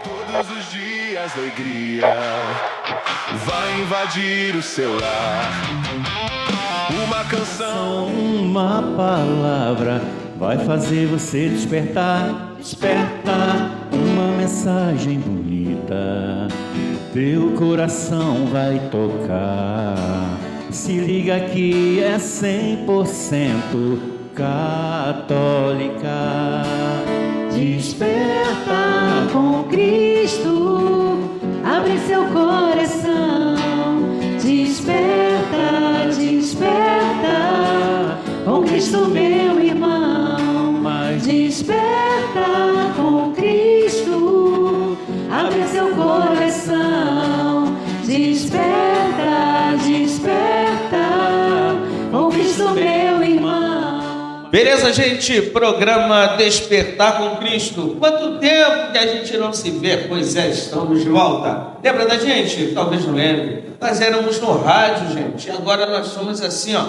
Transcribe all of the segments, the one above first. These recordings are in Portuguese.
Todos os dias alegria vai invadir o seu lar. Uma canção, uma palavra vai fazer você despertar, despertar. Uma mensagem bonita teu coração vai tocar. Se liga que é 100% católica. Desperta com Cristo, abre seu coração. Desperta, desperta com Cristo, meu irmão. Mas desperta com Cristo, abre seu coração. Desperta, desperta com Cristo, meu irmão. Beleza, gente? Programa Despertar com Cristo. Quanto tempo que a gente não se vê? Pois é, estamos de volta. Lembra da gente? Talvez não lembre. Nós éramos no rádio, gente. Agora nós somos assim, ó,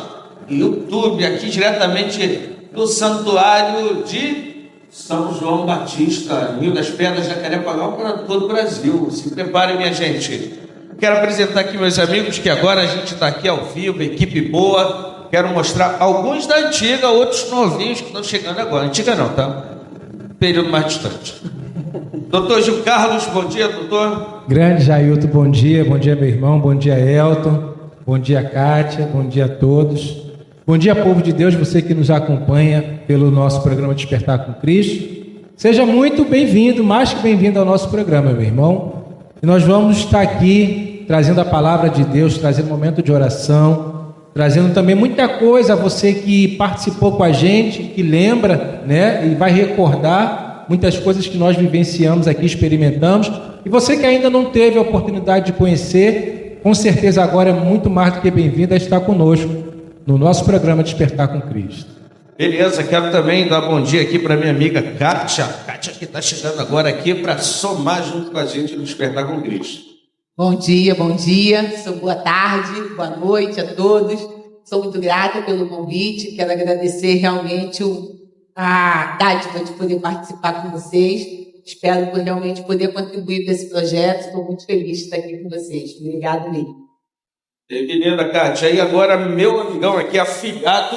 YouTube, aqui diretamente do Santuário de São João Batista, Rio das Pedras, Jacarepaguá, para todo o Brasil. Se prepare, minha gente. Quero apresentar aqui meus amigos, que agora a gente está aqui ao vivo, equipe boa. Quero mostrar alguns da antiga, outros novinhos que estão chegando agora. Antiga não, tá? Período mais distante. Doutor Gil Carlos, bom dia, doutor. Grande Jailton, bom dia meu irmão, bom dia Elton, bom dia Kátia, bom dia a todos. Bom dia, povo de Deus, você que nos acompanha pelo nosso programa Despertar com Cristo. Seja muito bem-vindo, mais que bem-vindo ao nosso programa, meu irmão. E nós vamos estar aqui trazendo a palavra de Deus, trazendo um momento de oração, trazendo também muita coisa a você que participou com a gente, que lembra, né, e vai recordar muitas coisas que nós vivenciamos aqui, experimentamos. E você que ainda não teve a oportunidade de conhecer, com certeza agora é muito mais do que bem-vindo a estar conosco no nosso programa Despertar com Cristo. Beleza, quero também dar bom dia aqui para minha amiga Kátia. Kátia que está chegando agora aqui para somar junto com a gente no Despertar com Cristo. Bom dia, boa tarde, boa noite a todos. Sou muito grata pelo convite, quero agradecer realmente a dádiva de poder participar com vocês. Espero realmente poder contribuir para esse projeto. Estou muito feliz de estar aqui com vocês. Obrigado mesmo. Querida Kátia, e agora meu amigão aqui, afilhado,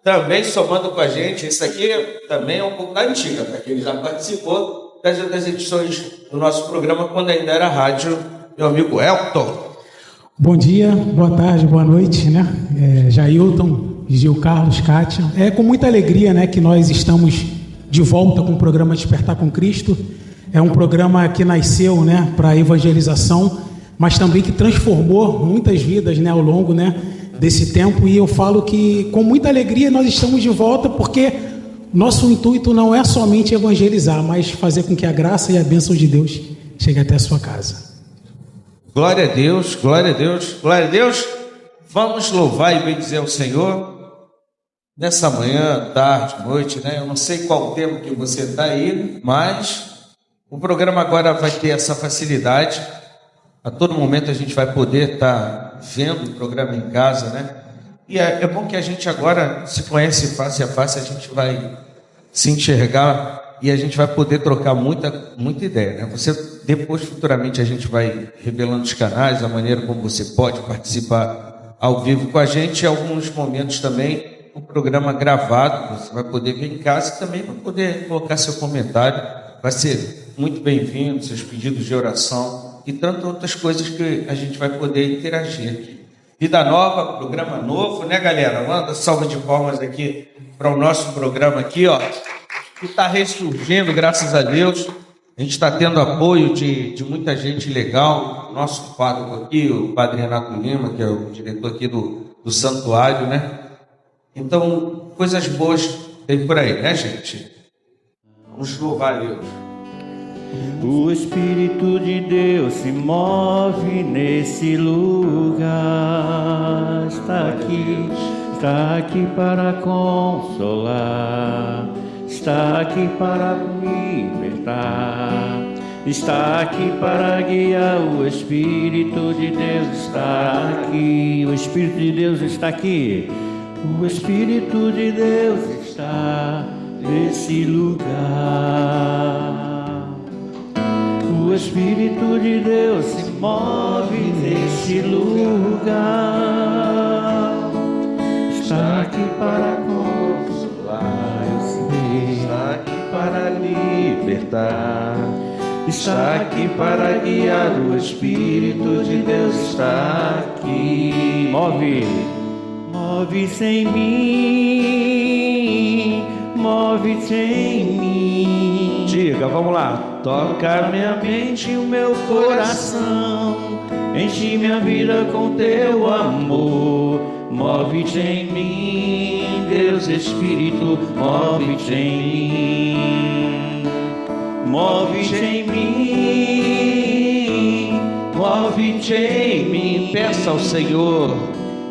também somando com a gente. Esse aqui também é um pouco da antiga, para quem já participou das edições do nosso programa quando ainda era rádio. Meu amigo Elton. Bom dia, boa tarde, boa noite, né? Jailton, Gil Carlos, Kátia. É com muita alegria, né, que nós estamos de volta com o programa Despertar com Cristo. É um programa que nasceu, né, para evangelização, mas também que transformou muitas vidas, né, ao longo, né, desse tempo. E eu falo que com muita alegria nós estamos de volta, porque nosso intuito não é somente evangelizar, mas fazer com que a graça e a bênção de Deus chegue até a sua casa. Glória a Deus, glória a Deus, glória a Deus. Vamos louvar e bendizer o Senhor nessa manhã, tarde, noite, né? Eu não sei qual tempo que você está aí, mas o programa agora vai ter essa facilidade. A todo momento a gente vai poder estar vendo o programa em casa, né? E é bom que a gente agora se conhece face a face, a gente vai se enxergar e a gente vai poder trocar muita ideia, né? Você, depois, futuramente, a gente vai revelando os canais, a maneira como você pode participar ao vivo com a gente, e alguns momentos também, um programa gravado, você vai poder ver em casa e também vai poder colocar seu comentário, vai ser muito bem-vindo, seus pedidos de oração e tantas outras coisas que a gente vai poder interagir aqui. Vida nova, programa novo, né, galera? Manda salva de palmas aqui para o nosso programa aqui, ó, que está ressurgindo, graças a Deus. A gente está tendo apoio de muita gente legal. Nosso padre aqui, o padre Renato Lima, que é o diretor aqui do santuário, né? Então, coisas boas tem por aí, né, gente? Vamos louvar a Deus. O Espírito de Deus se move nesse lugar. Está aqui para consolar. Está aqui para libertar, está aqui para guiar. O Espírito de Deus está aqui, o Espírito de Deus está aqui, o Espírito de Deus está nesse lugar. Espírito de Deus se move nesse lugar. Está aqui para consolar, eu sei. Está aqui para libertar. Está aqui para guiar. O Espírito de Deus está aqui. Move-se em mim, move-se em mim. Diga, vamos lá. Toca minha mente e o meu coração, enche minha vida com teu amor. Move-te em mim, Deus Espírito, move-te em mim. Move-te em mim, move-te em mim. Peça ao Senhor,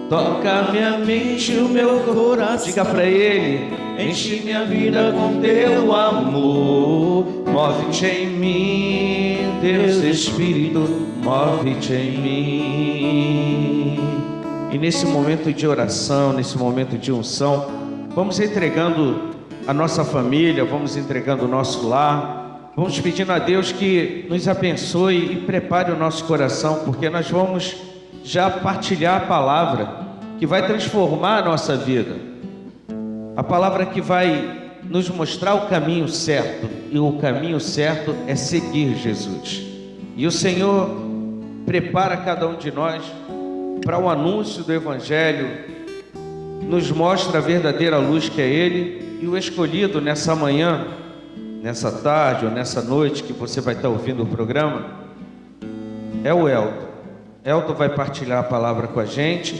toca minha mente e o meu coração. Diga para Ele, enche minha vida com teu amor. Move-te em mim, Deus Espírito, move-te em mim. E nesse momento de oração, nesse momento de unção, vamos entregando a nossa família, vamos entregando o nosso lar, vamos pedindo a Deus que nos abençoe e prepare o nosso coração, porque nós vamos já partilhar a palavra que vai transformar a nossa vida, a palavra que vai nos mostrar o caminho certo, e o caminho certo é seguir Jesus. E o Senhor prepara cada um de nós para o anúncio do Evangelho, nos mostra a verdadeira luz que é Ele, e o escolhido nessa manhã, nessa tarde ou nessa noite que você vai estar ouvindo o programa, é o Elton. Elton vai partilhar a palavra com a gente,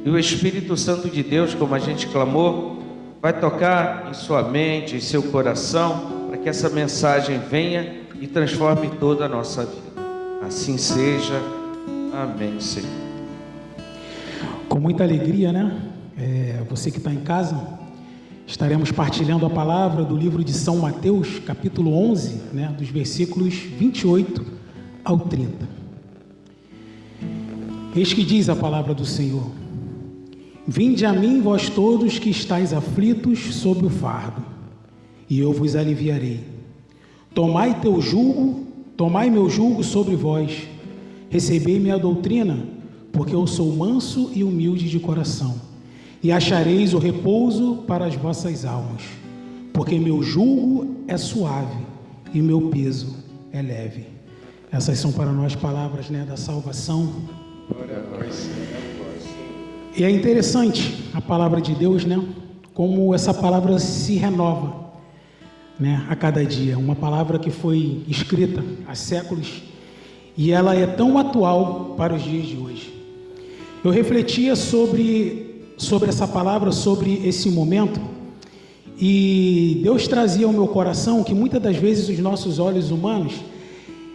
e o Espírito Santo de Deus, como a gente clamou, vai tocar em sua mente, em seu coração, para que essa mensagem venha e transforme toda a nossa vida. Assim seja. Amém, Senhor. Com muita alegria, né? Você que está em casa, estaremos partilhando a palavra do livro de São Mateus, capítulo 11, né? Dos versículos 28 ao 30. Eis que diz a palavra do Senhor: Vinde a mim, vós todos que estáis aflitos sob o fardo, e eu vos aliviarei. Tomai meu jugo sobre vós, recebei minha doutrina, porque eu sou manso e humilde de coração, e achareis o repouso para as vossas almas, porque meu jugo é suave e meu peso é leve. Essas são para nós palavras, né, da salvação. E é interessante a palavra de Deus, né? Como essa palavra se renova, né, a cada dia. Uma palavra que foi escrita há séculos e ela é tão atual para os dias de hoje. Eu refletia sobre essa palavra, sobre esse momento, e Deus trazia ao meu coração que muitas das vezes os nossos olhos humanos,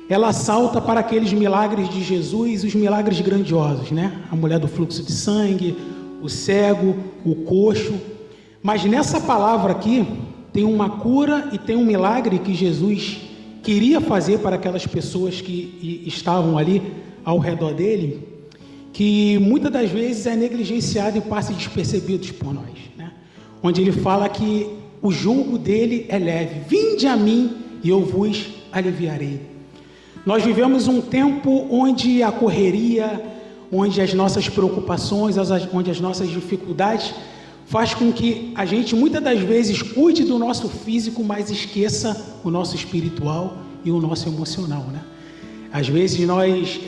ela salta para aqueles milagres de Jesus, os milagres grandiosos, né? A mulher do fluxo de sangue, o cego, o coxo. Mas nessa palavra aqui tem uma cura e tem um milagre que Jesus queria fazer para aquelas pessoas que estavam ali ao redor dele, que muitas das vezes é negligenciado e passa despercebido por nós, né? Onde ele fala que o jugo dele é leve. Vinde a mim e eu vos aliviarei. Nós vivemos um tempo onde a correria, onde as nossas preocupações, onde as nossas dificuldades faz com que a gente muitas das vezes cuide do nosso físico, mas esqueça o nosso espiritual e o nosso emocional, né? Às vezes nós,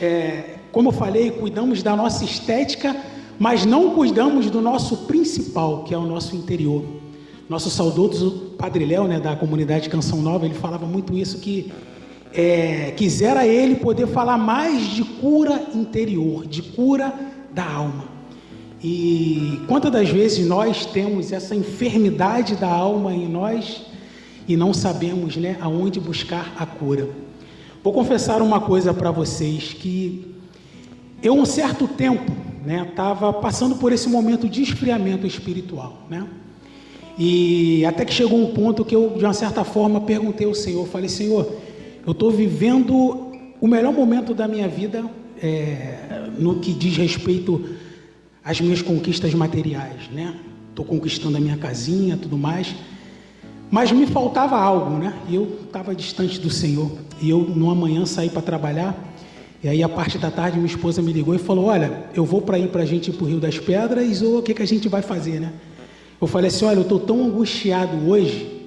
como eu falei, cuidamos da nossa estética, mas não cuidamos do nosso principal, que é o nosso interior. Nosso saudoso Padre Léo, né, da comunidade Canção Nova, ele falava muito isso, que quisera ele poder falar mais de cura interior, de cura da alma. E quantas das vezes nós temos essa enfermidade da alma em nós e não sabemos, né, aonde buscar a cura. Vou confessar uma coisa para vocês, que eu um certo tempo, né, estava passando por esse momento de esfriamento espiritual, né? E até que chegou um ponto que eu, de uma certa forma, perguntei ao Senhor, falei: Senhor, eu estou vivendo o melhor momento da minha vida no que diz respeito às minhas conquistas materiais, né? Estou conquistando a minha casinha, tudo mais, mas me faltava algo, né? E eu estava distante do Senhor. e eu numa manhã saí para trabalhar, e aí a parte da tarde minha esposa me ligou e falou: olha, eu vou para a gente ir para o Rio das Pedras, ou o que a gente vai fazer, né? Eu falei assim: olha, eu estou tão angustiado hoje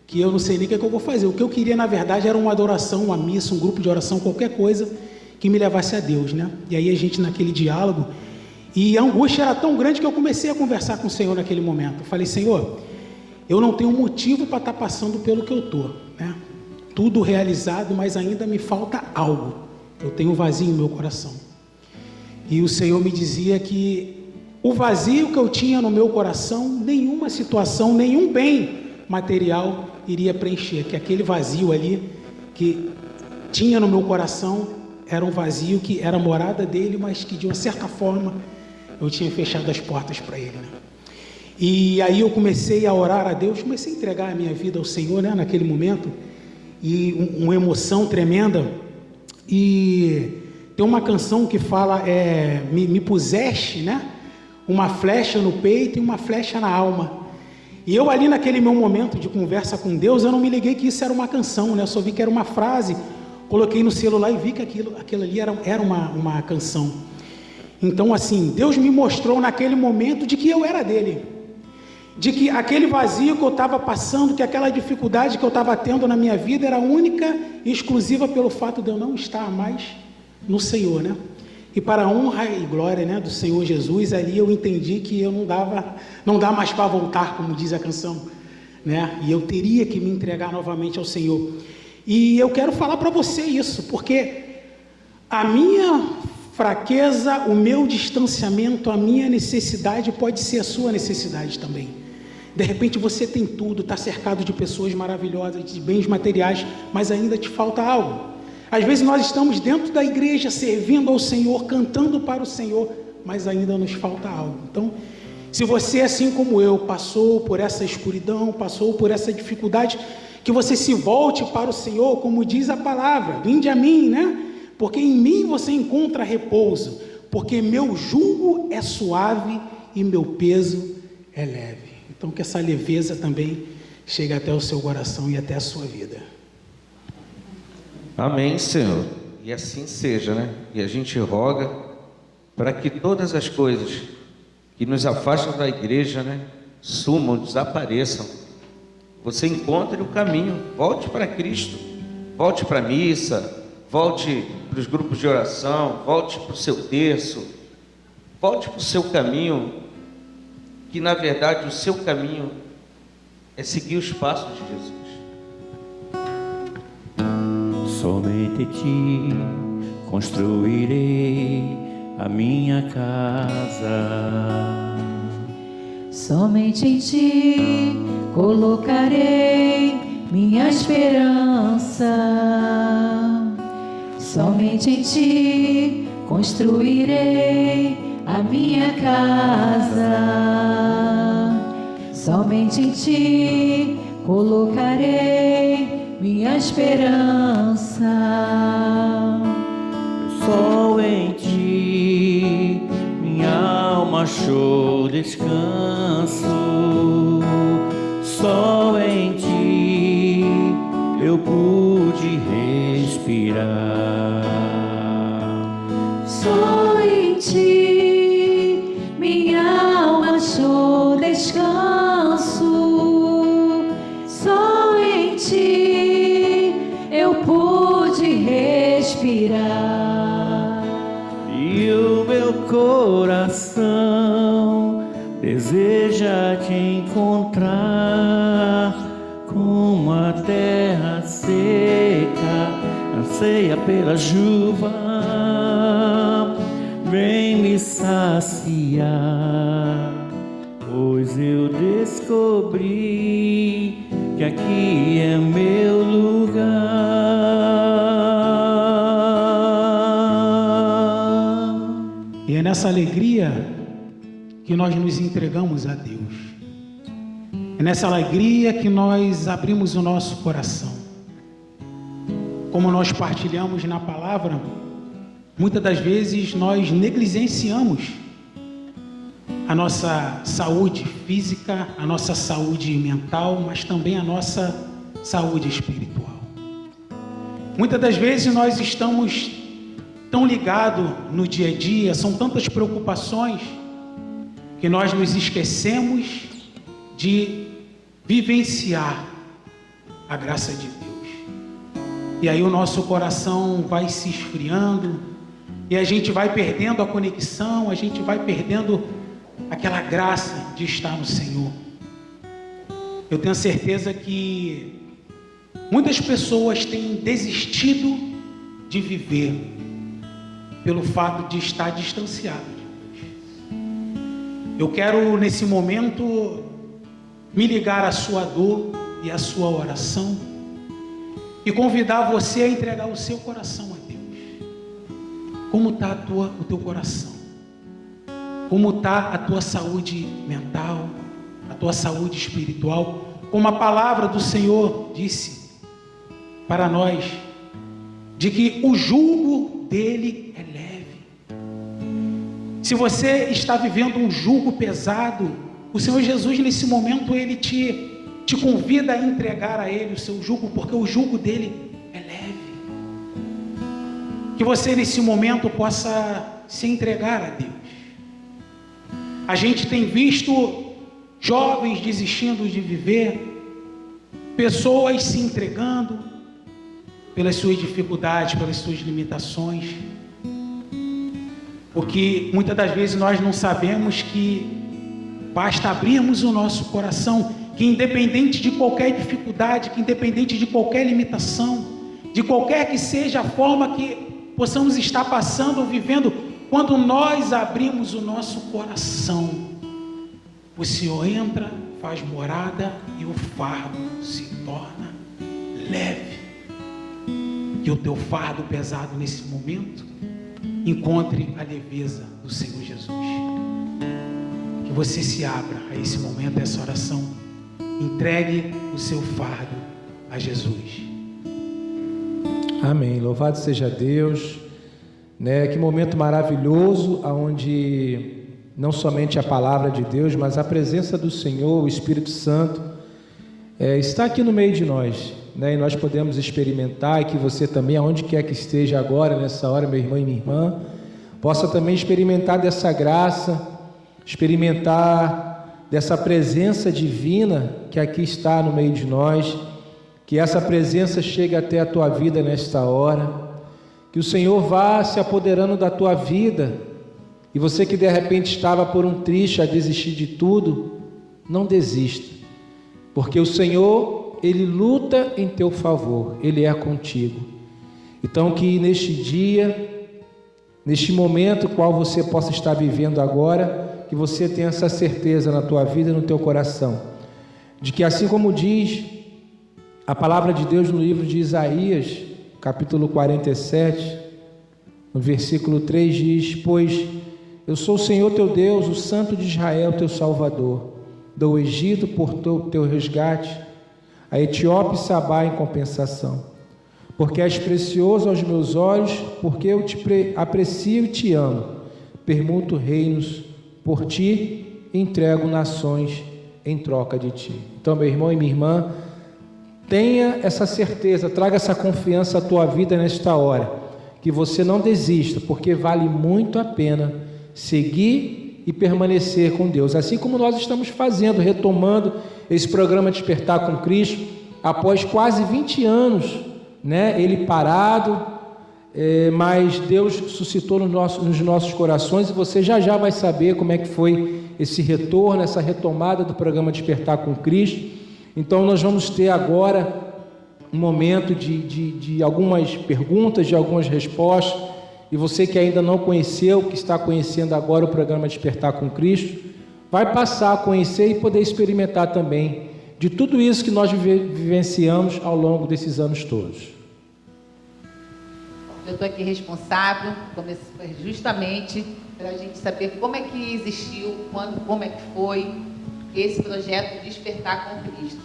que eu não sei nem o que eu vou fazer. O que eu queria, na verdade, era uma adoração, uma missa, um grupo de oração, qualquer coisa que me levasse a Deus, né? E aí a gente naquele diálogo, e a angústia era tão grande que eu comecei a conversar com o Senhor naquele momento. Eu falei: Senhor, eu não tenho motivo para estar passando pelo que eu estou, né? Tudo realizado, mas ainda me falta algo. Eu tenho um vazio no meu coração. E o Senhor me dizia que o vazio que eu tinha no meu coração, nenhuma situação, nenhum bem material iria preencher. Que aquele vazio ali que tinha no meu coração era um vazio que era a morada dele, mas que de uma certa forma eu tinha fechado as portas para ele, né? E aí eu comecei a orar a Deus, comecei a entregar a minha vida ao Senhor, né, naquele momento, e uma emoção tremenda. E tem uma canção que fala, me puseste, né, uma flecha no peito e uma flecha na alma. E eu ali naquele meu momento de conversa com Deus, eu não me liguei que isso era uma canção, né? Eu só vi que era uma frase, coloquei no celular e vi que aquilo ali era uma canção. Então assim, Deus me mostrou naquele momento de que eu era dele, de que aquele vazio que eu estava passando, que aquela dificuldade que eu estava tendo na minha vida era única e exclusiva pelo fato de eu não estar mais no Senhor, né? E para a honra e glória, né, do Senhor Jesus, ali eu entendi que eu não dá mais para voltar, como diz a canção, né? E eu teria que me entregar novamente ao Senhor. E eu quero falar para você isso, porque a minha fraqueza, o meu distanciamento, a minha necessidade pode ser a sua necessidade também. De repente você tem tudo, está cercado de pessoas maravilhosas, de bens materiais, mas ainda te falta algo. Às vezes nós estamos dentro da igreja, servindo ao Senhor, cantando para o Senhor, mas ainda nos falta algo. Então, se você, assim como eu, passou por essa escuridão, passou por essa dificuldade, que você se volte para o Senhor, como diz a palavra: vinde a mim, né? Porque em mim você encontra repouso, porque meu jugo é suave e meu peso é leve. Então que essa leveza também chegue até o seu coração e até a sua vida. Amém, Senhor. E assim seja, né? E a gente roga para que todas as coisas que nos afastam da igreja, né, sumam, desapareçam. Você encontre o caminho, volte para Cristo, volte para a missa, volte para os grupos de oração, volte para o seu terço, volte para o seu caminho, que na verdade o seu caminho é seguir os passos de Jesus. Somente ti construirei a minha casa. Somente em ti colocarei minha esperança. Somente em ti construirei a minha casa. Somente em ti colocarei minha esperança. Só em ti minha alma achou descanso. Só em ti eu pude respirar. Só em ti minha alma achou descanso. Só em ti eu pude respirar. E o meu coração deseja te encontrar, como a terra seca anseia pela chuva. Vem me saciar, pois eu descobri que aqui é meu lugar. E é nessa alegria que nós nos entregamos a Deus. É nessa alegria que nós abrimos o nosso coração. Como nós partilhamos na palavra, muitas das vezes nós negligenciamos a nossa saúde física, a nossa saúde mental, mas também a nossa saúde espiritual. Muitas das vezes nós estamos tão ligados no dia a dia, são tantas preocupações, que nós nos esquecemos de vivenciar a graça de Deus. E aí o nosso coração vai se esfriando, e a gente vai perdendo a conexão, a gente vai perdendo aquela graça de estar no Senhor. Eu tenho certeza que muitas pessoas têm desistido de viver pelo fato de estar distanciado de Deus. Eu quero nesse momento me ligar à sua dor e à sua oração e convidar você a entregar o seu coração a Deus. Como está o teu coração? Como está a tua saúde mental, a tua saúde espiritual? Como a palavra do Senhor disse para nós, de que o jugo dele é leve. Se você está vivendo um jugo pesado, o Senhor Jesus nesse momento ele te convida a entregar a ele o seu jugo, porque o jugo dele é leve. Que você nesse momento possa se entregar a Deus. A gente tem visto jovens desistindo de viver, pessoas se entregando pelas suas dificuldades, pelas suas limitações, porque muitas das vezes nós não sabemos que basta abrirmos o nosso coração, que independente de qualquer dificuldade, que independente de qualquer limitação, de qualquer que seja a forma que possamos estar passando ou vivendo, quando nós abrimos o nosso coração, o Senhor entra, faz morada e o fardo se torna leve. Que o teu fardo pesado nesse momento encontre a leveza do Senhor Jesus. Que você se abra a esse momento, a essa oração. Entregue o seu fardo a Jesus. Amém. Louvado seja Deus. Que momento maravilhoso, onde não somente a palavra de Deus, mas a presença do Senhor, o Espírito Santo, está aqui no meio de nós, e nós podemos experimentar, e que você também, aonde quer que esteja agora, nessa hora, meu irmão e minha irmã, possa também experimentar dessa graça, experimentar dessa presença divina que aqui está no meio de nós, que essa presença chegue até a tua vida nesta hora, que o Senhor vá se apoderando da tua vida, e você que de repente estava por um triste a desistir de tudo, não desista, porque o Senhor, Ele luta em teu favor, Ele é contigo. Então que neste dia, neste momento qual você possa estar vivendo agora, que você tenha essa certeza na tua vida e no teu coração, de que assim como diz a palavra de Deus no livro de Isaías, capítulo 47, no versículo 3 diz: pois eu sou o Senhor teu Deus, o Santo de Israel, teu Salvador. Do Egito por teu resgate, a Etiópia e Sabá em compensação. Porque és precioso aos meus olhos, porque eu te aprecio e te amo. Permuto reinos por ti e entrego nações em troca de ti. Então, meu irmão e minha irmã, tenha essa certeza, traga essa confiança à tua vida nesta hora, que você não desista, porque vale muito a pena seguir e permanecer com Deus, assim como nós estamos fazendo, retomando esse programa Despertar com Cristo, após quase 20 anos, ele parado, mas Deus suscitou nos nossos corações, e você já vai saber como é que foi esse retorno, essa retomada do programa Despertar com Cristo. Então nós vamos ter agora um momento de algumas perguntas, de algumas respostas, e você que ainda não conheceu, que está conhecendo agora o programa Despertar com Cristo, vai passar a conhecer e poder experimentar também de tudo isso que nós vivenciamos ao longo desses anos todos. Eu estou aqui responsável, justamente para a gente saber como é que existiu, quando, como é que foi esse projeto Despertar com Cristo.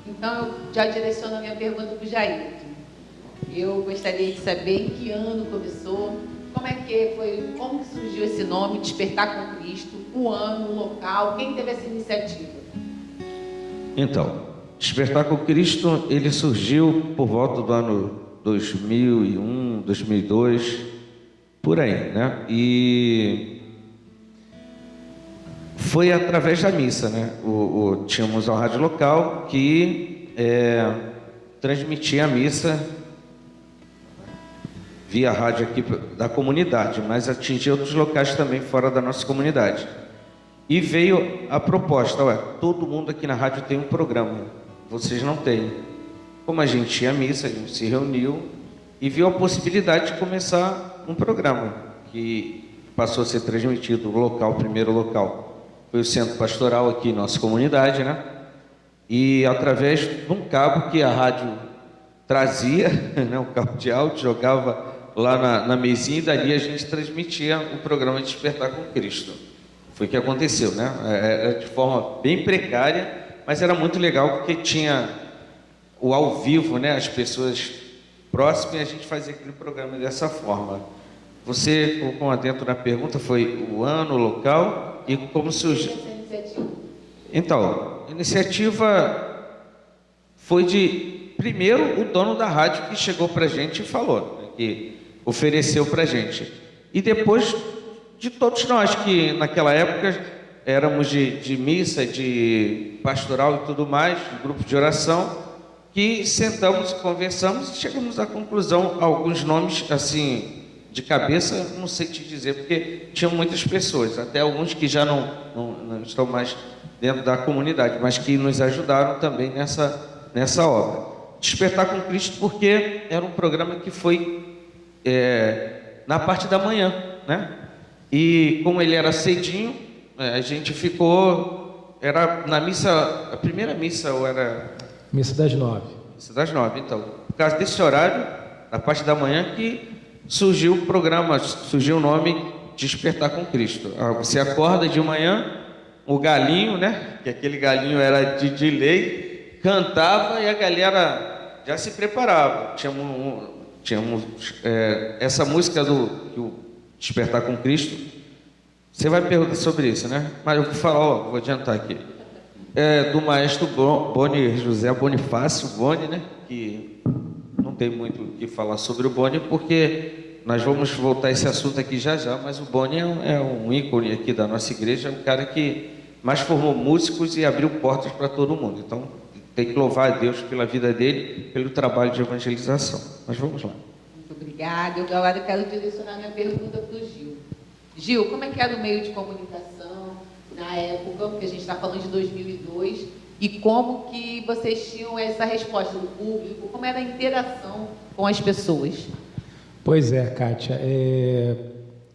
Então, eu já direciono a minha pergunta para o Jair. Eu gostaria de saber em que ano começou, como é que foi, como que surgiu esse nome, Despertar com Cristo, o ano, o local, quem teve essa iniciativa? Então, Despertar com Cristo, ele surgiu por volta do ano 2001, 2002, por aí, né? E foi através da missa, né? Tínhamos uma rádio local que transmitia a missa via rádio aqui da comunidade, mas atingia outros locais também fora da nossa comunidade. E veio a proposta, todo mundo aqui na rádio tem um programa, vocês não têm. Como a gente tinha missa, a gente se reuniu e viu a possibilidade de começar um programa que passou a ser transmitido local, primeiro local. Foi o centro pastoral aqui, nossa comunidade, né? E através de um cabo que a rádio trazia, né, um cabo de áudio, jogava lá na mesinha e dali a gente transmitia o programa Despertar com Cristo. Foi o que aconteceu, né? Era de forma bem precária, mas era muito legal porque tinha o ao vivo, né? As pessoas próximas e a gente fazia aquele programa dessa forma. Você colocou dentro da pergunta, foi o ano, o local e como surgiu. Então, a iniciativa foi primeiro, o dono da rádio que chegou para a gente e falou, né, que ofereceu para a gente. E depois de todos nós que naquela época éramos de missa, de pastoral e tudo mais, de grupo de oração, que sentamos, conversamos e chegamos à conclusão, alguns nomes assim, de cabeça, não sei te dizer, porque tinham muitas pessoas, até alguns que já não estão mais dentro da comunidade, mas que nos ajudaram também nessa obra. Despertar com Cristo, porque era um programa que foi na parte da manhã, né? E como ele era cedinho, a gente ficou, era na missa, a primeira missa, ou era... Missa das 9. Missa das 9, então. Por causa desse horário, na parte da manhã, que surgiu o programa, surgiu o nome Despertar com Cristo. Você acorda de manhã, o galinho, né? Que aquele galinho era de lei, cantava e a galera já se preparava. Tínhamos essa música do Despertar com Cristo. Você vai perguntar sobre isso, né? Mas eu vou falar, vou adiantar aqui. Do maestro Boni, José Bonifácio Boni, né? Que não tem muito o que falar sobre o Boni, porque nós vamos voltar a esse assunto aqui já, mas o Boni é um ícone aqui da nossa igreja, é um cara que mais formou músicos e abriu portas para todo mundo. Então, tem que louvar a Deus pela vida dele, pelo trabalho de evangelização. Mas vamos lá. Muito obrigada. Agora eu quero direcionar minha pergunta para o Gil. Gil, como é que era o meio de comunicação na época, porque a gente está falando de 2002, e como que vocês tinham essa resposta do público, como era a interação com as pessoas? Pois é, Kátia,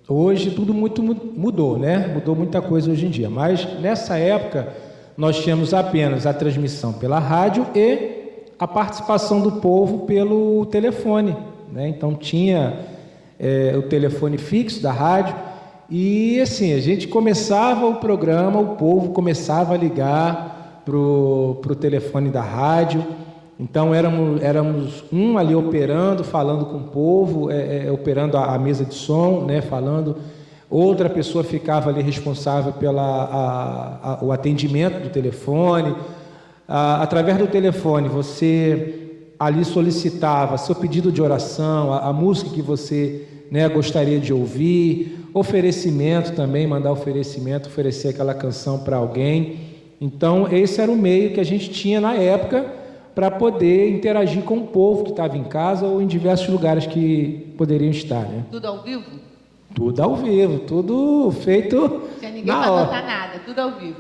hoje tudo muito mudou, né? Mudou muita coisa hoje em dia, mas nessa época nós tínhamos apenas a transmissão pela rádio e a participação do povo pelo telefone, né? Então tinha o telefone fixo da rádio e assim, a gente começava o programa, o povo começava a ligar pro telefone da rádio. Então éramos um ali operando, falando com o povo, operando a mesa de som, né, falando. Outra pessoa ficava ali responsável o atendimento do telefone. Através do telefone você ali solicitava seu pedido de oração, a música que você, né, gostaria de ouvir, oferecimento também, mandar oferecimento, oferecer aquela canção para alguém. Então esse era o meio que a gente tinha na época para poder interagir com o povo que estava em casa ou em diversos lugares que poderiam estar, né? Tudo ao vivo? Tudo ao vivo, tudo feito Não tinha ninguém para anotar nada, tudo ao vivo.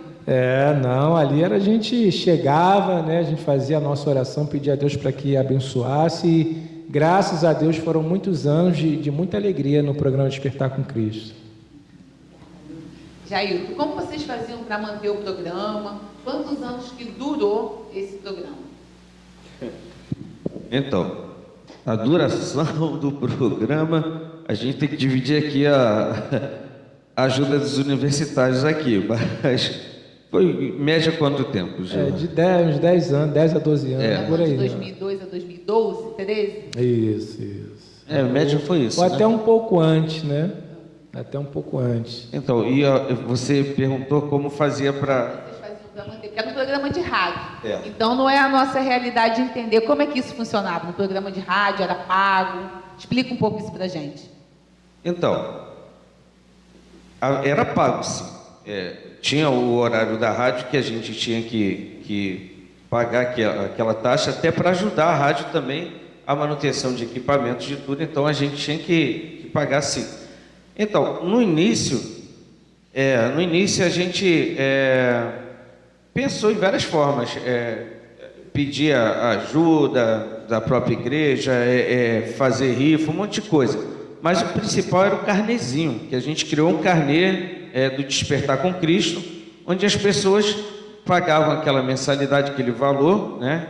Não, ali a gente chegava, né? A gente fazia a nossa oração, pedia a Deus para que abençoasse e graças a Deus foram muitos anos de muita alegria no programa Despertar com Cristo. Jair, como vocês faziam para manter o programa? Quantos anos que durou esse programa? Então, a duração do programa, a gente tem que dividir aqui a ajuda dos universitários aqui, mas foi em média quanto tempo? Já? De 10 anos, 10 a 12 anos, por aí. De 2002 a 2012, 13? Isso. Em média foi isso. Ou né? até um pouco antes, né? Até um pouco antes. Então, e você perguntou como fazia para... Vocês faziam para manter, porque era um programa de rádio. É. Então não é a nossa realidade entender como é que isso funcionava. No programa de rádio era pago. Explica um pouco isso pra gente. Então, era pago, sim. Tinha o horário da rádio que a gente tinha que pagar aquela taxa até para ajudar a rádio também a manutenção de equipamentos, de tudo. Então a gente tinha que pagar, sim. Então, no início a gente pensou em várias formas. Pedia ajuda da própria igreja, fazer rifa, um monte de coisa. Mas o principal era o carnezinho, que a gente criou um carnê do Despertar com Cristo, onde as pessoas pagavam aquela mensalidade, aquele valor, né?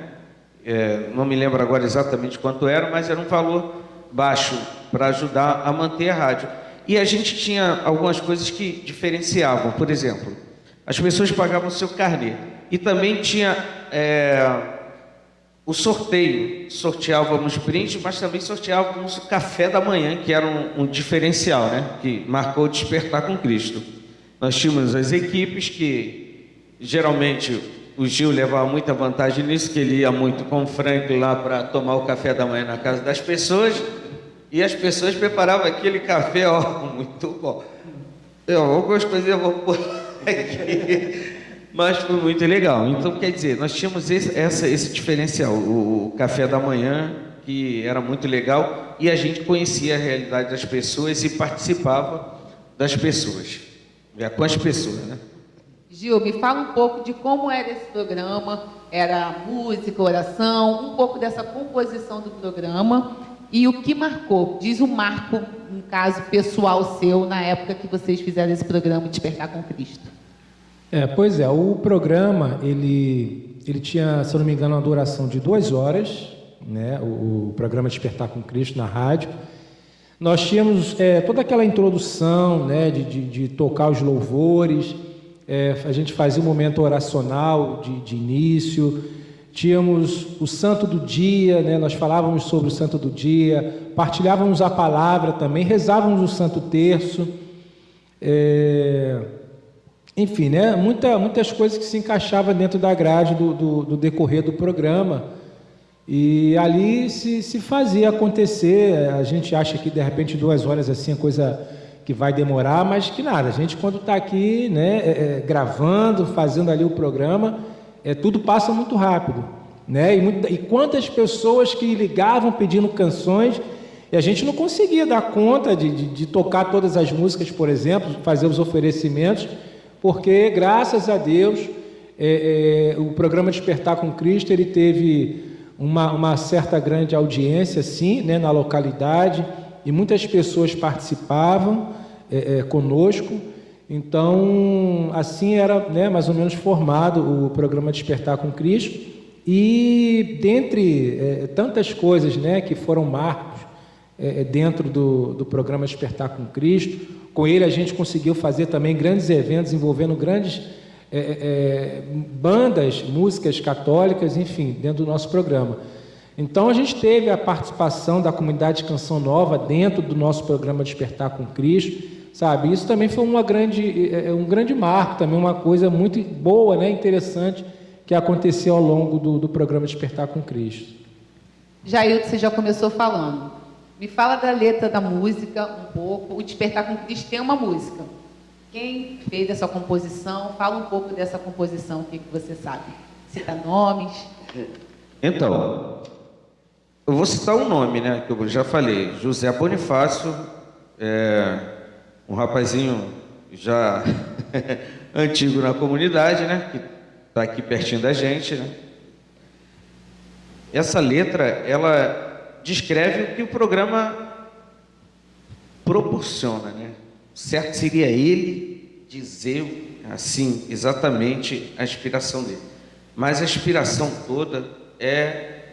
Não me lembro agora exatamente quanto era, mas era um valor baixo para ajudar a manter a rádio. E a gente tinha algumas coisas que diferenciavam. Por exemplo, as pessoas pagavam o seu carnê. E também tinha o sorteio. Sorteávamos brindes, mas também sorteávamos o café da manhã, que era um diferencial, né? Que marcou o Despertar com Cristo. Nós tínhamos as equipes que, geralmente, o Gil levava muita vantagem nisso, que ele ia muito com o Frank lá para tomar o café da manhã na casa das pessoas, e as pessoas preparavam aquele café, muito bom. Algumas coisas eu vou pôr aqui, mas foi muito legal. Então, quer dizer, nós tínhamos esse diferencial, o café da manhã, que era muito legal, e a gente conhecia a realidade das pessoas e participava das pessoas, com as pessoas, né? Gil, me fala um pouco de como era esse programa. Era música, oração, um pouco dessa composição do programa e o que marcou. Diz um marco, um caso pessoal seu, na época que vocês fizeram esse programa Despertar com Cristo. Pois é, o programa, ele tinha, se eu não me engano, uma duração de 2 horas, né? O programa Despertar com Cristo na rádio. Nós tínhamos toda aquela introdução, né? de tocar os louvores. A gente fazia um momento oracional de início, tínhamos o santo do dia, né? Nós falávamos sobre o santo do dia, partilhávamos a palavra também, rezávamos o santo terço, enfim, né? Muitas coisas que se encaixavam dentro da grade do decorrer do programa, e ali se fazia acontecer. A gente acha que de repente 2 horas assim é coisa que vai demorar, mas que nada, a gente quando está aqui, né, gravando, fazendo ali o programa, tudo passa muito rápido, né? E quantas pessoas que ligavam pedindo canções, e a gente não conseguia dar conta de tocar todas as músicas, por exemplo, fazer os oferecimentos, porque graças a Deus o programa Despertar com Cristo, ele teve uma certa grande audiência, sim, né, na localidade, e muitas pessoas participavam conosco. Então, assim era, né, mais ou menos formado o programa Despertar com Cristo. E dentre tantas coisas, né, que foram marcos dentro do programa Despertar com Cristo, com ele a gente conseguiu fazer também grandes eventos envolvendo grandes bandas, músicas católicas, enfim, dentro do nosso programa. Então a gente teve a participação da comunidade Canção Nova dentro do nosso programa Despertar com Cristo, sabe? Isso também foi um grande marco, também uma coisa muito boa, né? Interessante, que aconteceu ao longo do programa Despertar com Cristo. Jailton, você já começou falando. Me fala da letra da música um pouco. O Despertar com Cristo tem uma música. Quem fez essa composição? Fala um pouco dessa composição, o que você sabe? Cita nomes. Então, eu vou citar um nome, né, que eu já falei, José Bonifácio, um rapazinho já antigo na comunidade, né, que está aqui pertinho da gente, né. Essa letra, ela descreve o que o programa proporciona, né. O certo seria ele dizer, assim, exatamente a inspiração dele. Mas a inspiração toda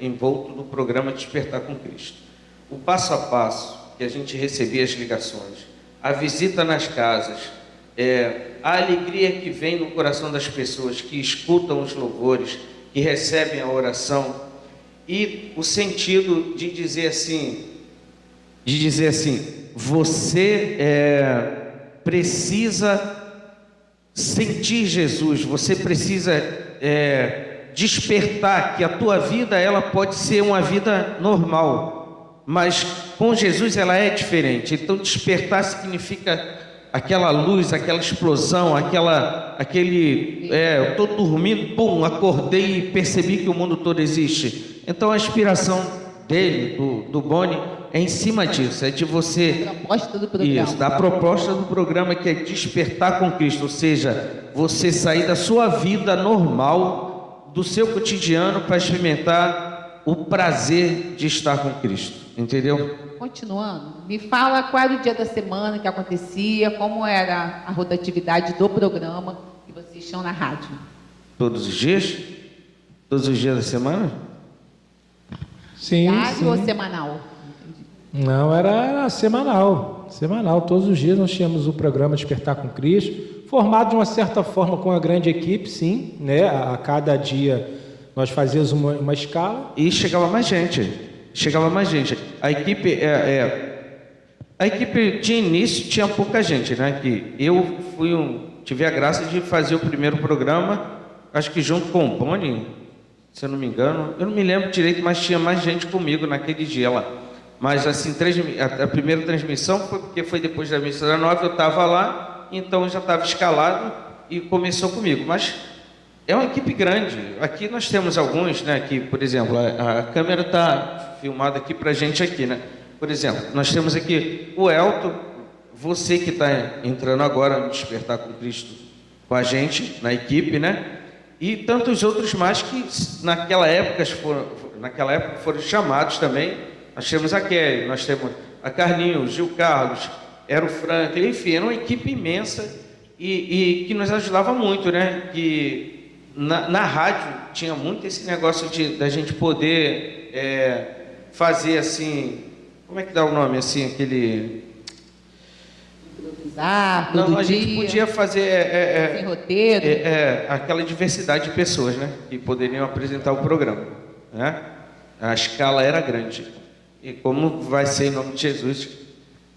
envolto no programa Despertar com Cristo. O passo a passo que a gente recebia as ligações, a visita nas casas, a alegria que vem no coração das pessoas que escutam os louvores, que recebem a oração, e o sentido de dizer assim, você precisa sentir Jesus, você precisa despertar que a tua vida ela pode ser uma vida normal, mas com Jesus ela é diferente. Então despertar significa aquela luz, aquela explosão, eu estou dormindo, pum, acordei e percebi que o mundo todo existe. Então a inspiração dele, do Boni, é em cima disso, é de você... A proposta do programa. Isso, da proposta do programa, que é despertar com Cristo, ou seja, você sair da sua vida normal, do seu cotidiano, para experimentar o prazer de estar com Cristo, entendeu? Continuando, me fala qual era o dia da semana que acontecia, como era a rotatividade do programa que vocês tinham na rádio. Todos os dias? Todos os dias da semana? Sim, Diário sim. ou semanal? Não, era semanal. Semanal, todos os dias nós tínhamos o programa Despertar com Cristo, formado de uma certa forma com a grande equipe, sim, né? A cada dia nós fazíamos uma escala. E chegava mais gente. A equipe de início tinha pouca gente, né? Que eu tive a graça de fazer o primeiro programa, acho que junto com o Boni, se eu não me engano. Eu não me lembro direito, mas tinha mais gente comigo naquele dia lá. Mas assim, a primeira transmissão foi porque foi depois da missa da 9, eu estava lá, então eu já estava escalado e começou comigo. Mas é uma equipe grande. Aqui nós temos alguns, né? Que, por exemplo, a câmera está filmada aqui para a gente aqui, né? Por exemplo, nós temos aqui o Elton, você que está entrando agora no Despertar com Cristo com a gente, na equipe, né? E tantos outros mais que naquela época foram chamados também. Nós temos a Kelly, nós temos a Carlinhos, o Gil Carlos, era o Franklin, enfim, era uma equipe imensa e que nos ajudava muito, né? Que na rádio tinha muito esse negócio da gente poder fazer assim, como é que dá o nome assim, aquele... Improvisar, Não, a gente podia fazer sem roteiro. aquela diversidade de pessoas, né? Que poderiam apresentar o programa, né? A escala era grande. E como vai ser em nome de Jesus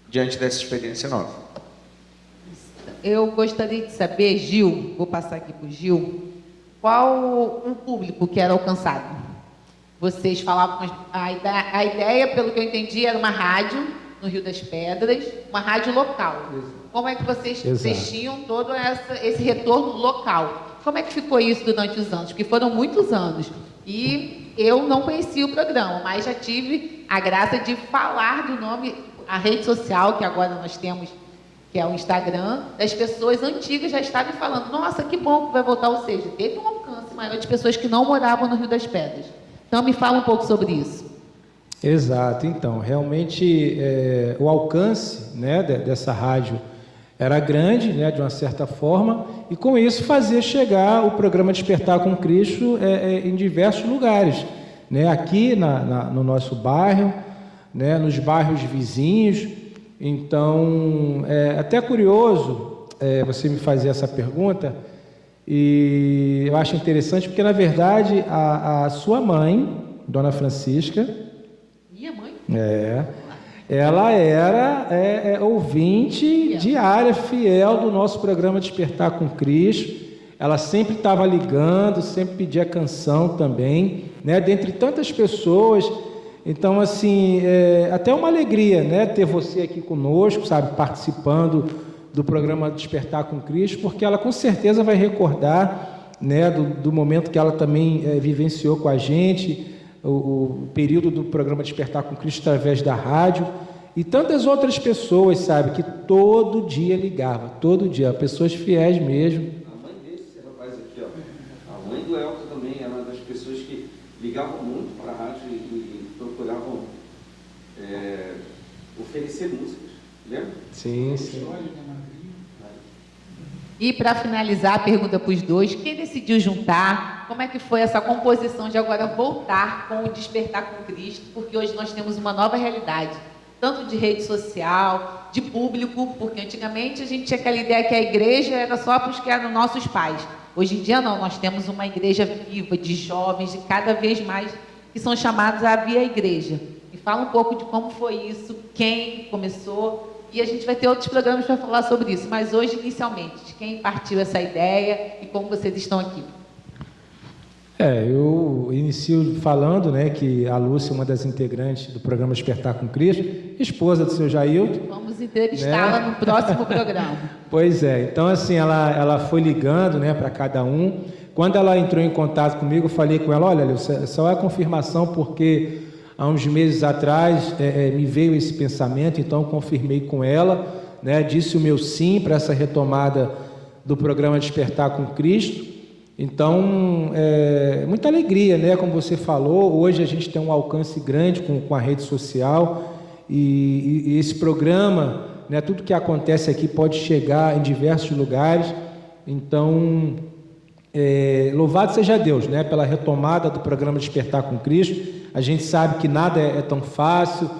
diante dessa experiência nova? Eu gostaria de saber, Gil, vou passar aqui para o Gil, qual o público que era alcançado? Vocês falavam, a ideia, pelo que eu entendi, era uma rádio no Rio das Pedras, uma rádio local. Como é que vocês tinham todo esse retorno local? Como é que ficou isso durante os anos? Porque foram muitos anos. E eu não conhecia o programa, mas já tive a graça de falar do nome, a rede social que agora nós temos, que é o Instagram, das pessoas antigas já estavam falando, nossa, que bom que vai voltar, ou seja, teve um alcance maior de pessoas que não moravam no Rio das Pedras. Então me fala um pouco sobre isso. Exato, então, realmente o alcance, né, dessa rádio era grande, né, de uma certa forma, e com isso fazia chegar o programa Despertar com Cristo em diversos lugares, né, aqui no nosso bairro, né, nos bairros vizinhos. Então, é até curioso você me fazer essa pergunta, e eu acho interessante porque, na verdade, a sua mãe, Dona Francisca... Minha mãe? Ela era ouvinte diária, fiel do nosso programa Despertar com Cristo. Ela sempre estava ligando, sempre pedia canção também, né? Dentre tantas pessoas. Então, assim, até uma alegria, né? Ter você aqui conosco, sabe? Participando do programa Despertar com Cristo, porque ela com certeza vai recordar, né? Do momento que ela também vivenciou com a gente, o período do programa Despertar com Cristo através da rádio, e tantas outras pessoas, sabe, que todo dia ligava, todo dia, pessoas fiéis mesmo. A mãe desse rapaz aqui, ó, a mãe do Elton também era uma das pessoas que ligavam muito para a rádio e procuravam oferecer músicas, lembra? Sim, sim. E para finalizar, a pergunta para os dois, quem decidiu juntar? Como é que foi essa composição de agora voltar com o Despertar com Cristo? Porque hoje nós temos uma nova realidade, tanto de rede social, de público, porque antigamente a gente tinha aquela ideia que a igreja era só para os que eram nossos pais. Hoje em dia não, nós temos uma igreja viva, de jovens, de cada vez mais, que são chamados a vir à igreja. E fala um pouco de como foi isso, quem começou... E a gente vai ter outros programas para falar sobre isso. Mas hoje, inicialmente, de quem partiu essa ideia e como vocês estão aqui? Eu inicio falando, né, que a Lúcia é uma das integrantes do programa Despertar com Cristo, esposa do seu Jailton. Vamos entrevistá-la no próximo programa. Pois é, então assim, ela foi ligando, né, para cada um. Quando ela entrou em contato comigo, eu falei com ela, olha, Lúcia, só é confirmação porque há uns meses atrás me veio esse pensamento, então eu confirmei com ela, né, disse o meu sim para essa retomada do programa Despertar com Cristo. Então, muita alegria, né? Como você falou, hoje a gente tem um alcance grande com a rede social e esse programa, né, tudo que acontece aqui pode chegar em diversos lugares. Então, louvado seja Deus, né, pela retomada do programa Despertar com Cristo. A gente sabe que nada é tão fácil,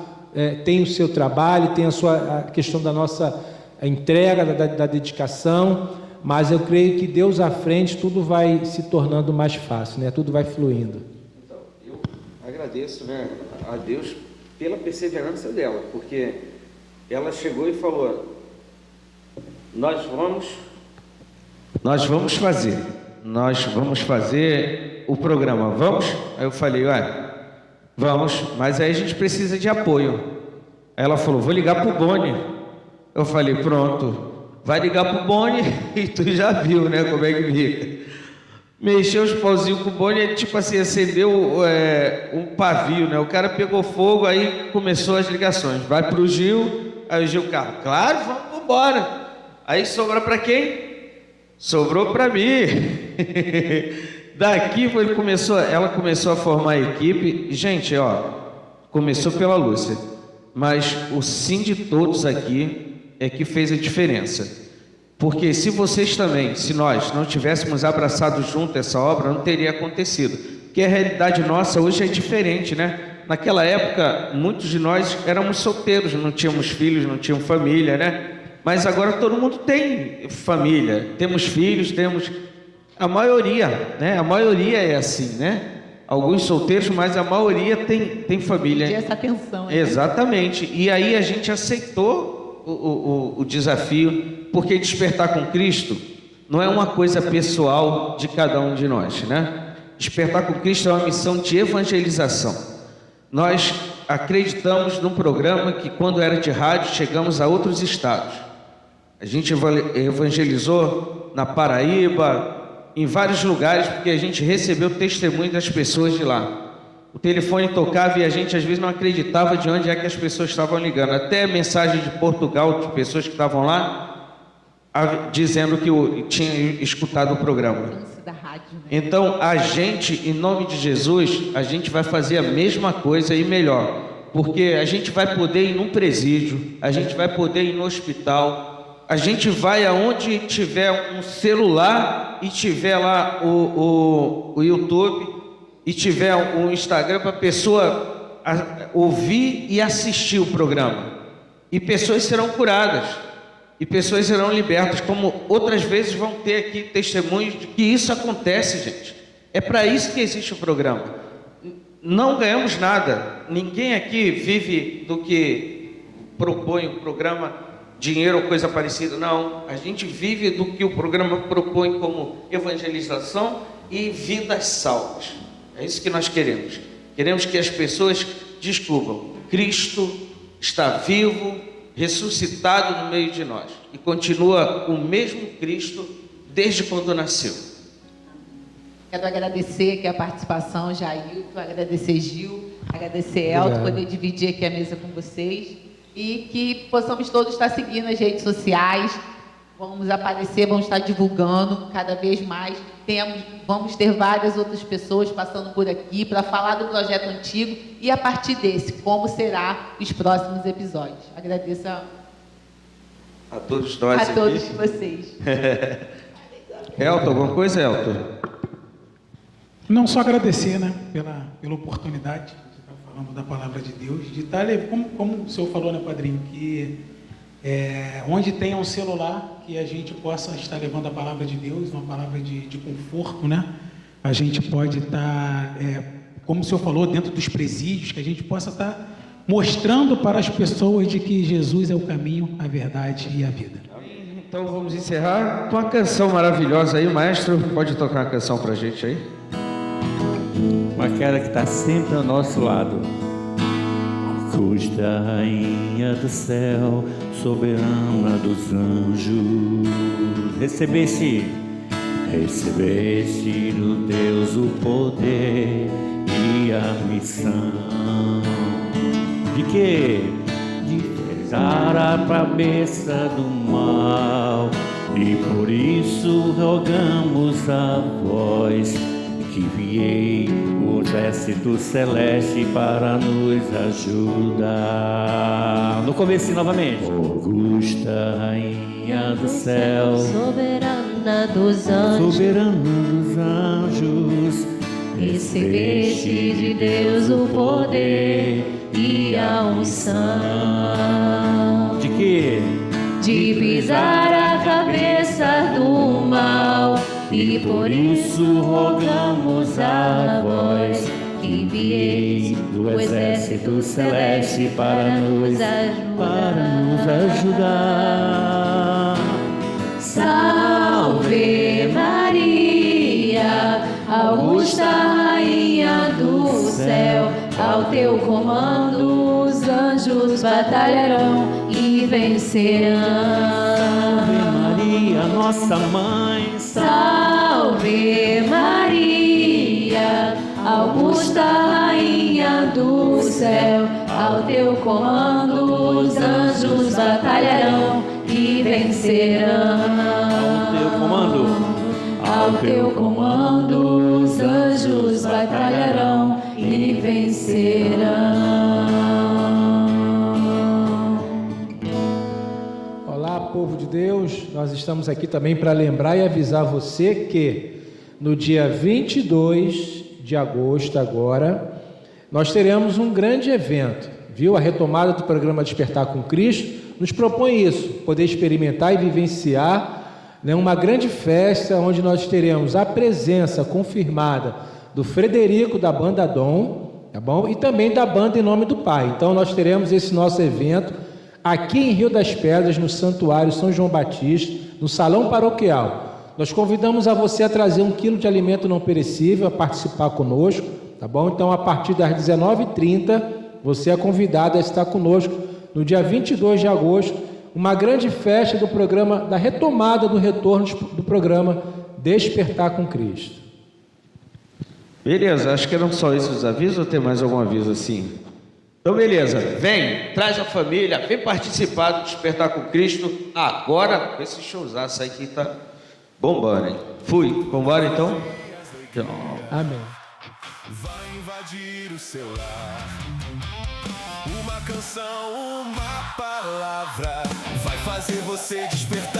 tem o seu trabalho, tem a questão da nossa entrega, da dedicação. Mas eu creio que Deus à frente, tudo vai se tornando mais fácil, né? Tudo vai fluindo. Então, eu agradeço, né, a Deus pela perseverança dela, porque ela chegou e falou, nós vamos fazer o programa, vamos? Aí eu falei, vamos, mas aí a gente precisa de apoio. Aí ela falou, vou ligar para o Boni. Eu falei, pronto. Vai ligar pro Boni e tu já viu, né, como é que fica. Mexeu os pauzinhos com o Boni, ele tipo assim, acendeu um pavio, né, o cara pegou fogo, aí começou as ligações, vai pro Gil, aí o Gil, claro, vamos embora. Aí sobrou para quem? Sobrou para mim. Daqui ela começou a formar a equipe, gente, começou pela Lúcia, mas o sim de todos aqui é que fez a diferença, porque se nós não tivéssemos abraçado junto essa obra, não teria acontecido, porque a realidade nossa hoje é diferente, né? Naquela época, muitos de nós éramos solteiros, não tínhamos filhos, não tínhamos família, né? Mas agora todo mundo tem família, temos filhos, temos... A maioria, né? A maioria é assim, né? Alguns solteiros, mas a maioria tem família. Tem essa atenção, né? Exatamente, e aí a gente aceitou o desafio, porque despertar com Cristo não é uma coisa pessoal de cada um de nós, né? Despertar com Cristo é uma missão de evangelização. Nós acreditamos num programa que, quando era de rádio, chegamos a outros estados. A gente evangelizou na Paraíba, em vários lugares, porque a gente recebeu testemunho das pessoas de lá. O telefone tocava e a gente às vezes não acreditava de onde é que as pessoas estavam ligando. Até mensagem de Portugal, de pessoas que estavam lá, dizendo que tinham escutado o programa. Da rádio, né? Então, a gente, em nome de Jesus, a gente vai fazer a mesma coisa e melhor. Porque a gente vai poder ir num presídio, a gente vai poder ir no hospital, a gente vai aonde tiver um celular e tiver lá o YouTube, e tiver um Instagram para a pessoa ouvir e assistir o programa. E pessoas serão curadas. E pessoas serão libertas, como outras vezes vão ter aqui testemunhos de que isso acontece, gente. É para isso que existe o programa. Não ganhamos nada. Ninguém aqui vive do que propõe o programa, dinheiro ou coisa parecida. Não. A gente vive do que o programa propõe como evangelização e vidas salvas. É isso que nós queremos. Queremos que as pessoas descubram: Cristo está vivo, ressuscitado no meio de nós, e continua o mesmo Cristo desde quando nasceu. Quero agradecer aqui a participação, Jailton, agradecer Gil, agradecer Elton, poder dividir aqui a mesa com vocês, e que possamos todos estar seguindo as redes sociais. Vamos aparecer, vamos estar divulgando cada vez mais. Vamos ter várias outras pessoas passando por aqui para falar do projeto antigo e, a partir desse, como será os próximos episódios. Agradeço a todos nós aqui. Todos vocês. Elton, alguma coisa, Elton? Não, só agradecer, né, pela oportunidade de estar falando da palavra de Deus, de estar, como o senhor falou, né, padrinho, que onde tenha um celular, que a gente possa estar levando a palavra de Deus, uma palavra de conforto, né? A gente pode estar, como o senhor falou, dentro dos presídios, que a gente possa estar mostrando para as pessoas de que Jesus é o caminho, a verdade e a vida. Então vamos encerrar com uma canção maravilhosa aí. O maestro pode tocar uma canção para a gente aí? aquela que está sempre ao nosso lado. Augusta Rainha do céu, soberana dos anjos, recebeste do Deus o poder e a missão de quê? De pesar a cabeça do mal, e por isso rogamos a vós que enviei o exército celeste para nos ajudar. No começo novamente. Augusta Rainha do céu, soberana dos anjos, recebeste de Deus o poder e a unção. De quê? De pisar a cabeça do mal, e por isso rogamos a vós que enviei o exército celeste para nos ajudar. Salve Maria, Augusta Rainha do céu, ao teu comando os anjos batalharão e vencerão. Salve Maria, nossa mãe. Salve Maria, Augusta Rainha do céu, ao teu comando os anjos batalharão e vencerão. Ao teu comando os anjos batalharão e vencerão. Olá, povo de Deus, nós estamos aqui também para lembrar e avisar você que no dia 22 de agosto agora, nós teremos um grande evento, viu? A retomada do programa Despertar com Cristo nos propõe isso, poder experimentar e vivenciar, né, uma grande festa onde nós teremos a presença confirmada do Frederico da banda Dom, tá bom? E também da banda Em Nome do Pai. Então nós teremos esse nosso evento aqui em Rio das Pedras, no Santuário São João Batista, no Salão Paroquial. Nós convidamos a você a trazer 1 quilo de alimento não perecível, a participar conosco, tá bom? Então, a partir das 19h30, você é convidado a estar conosco no dia 22 de agosto, uma grande festa do programa, da retomada do retorno do programa Despertar com Cristo. Beleza, acho que eram só esses os avisos ou tem mais algum aviso assim? Então, beleza, vem, traz a família, vem participar do Despertar com Cristo agora, com esse showzaço aí que tá bombando, hein? Fui, vambora então? Amém. Vai invadir o seu lar. Uma canção, uma palavra vai fazer você despertar.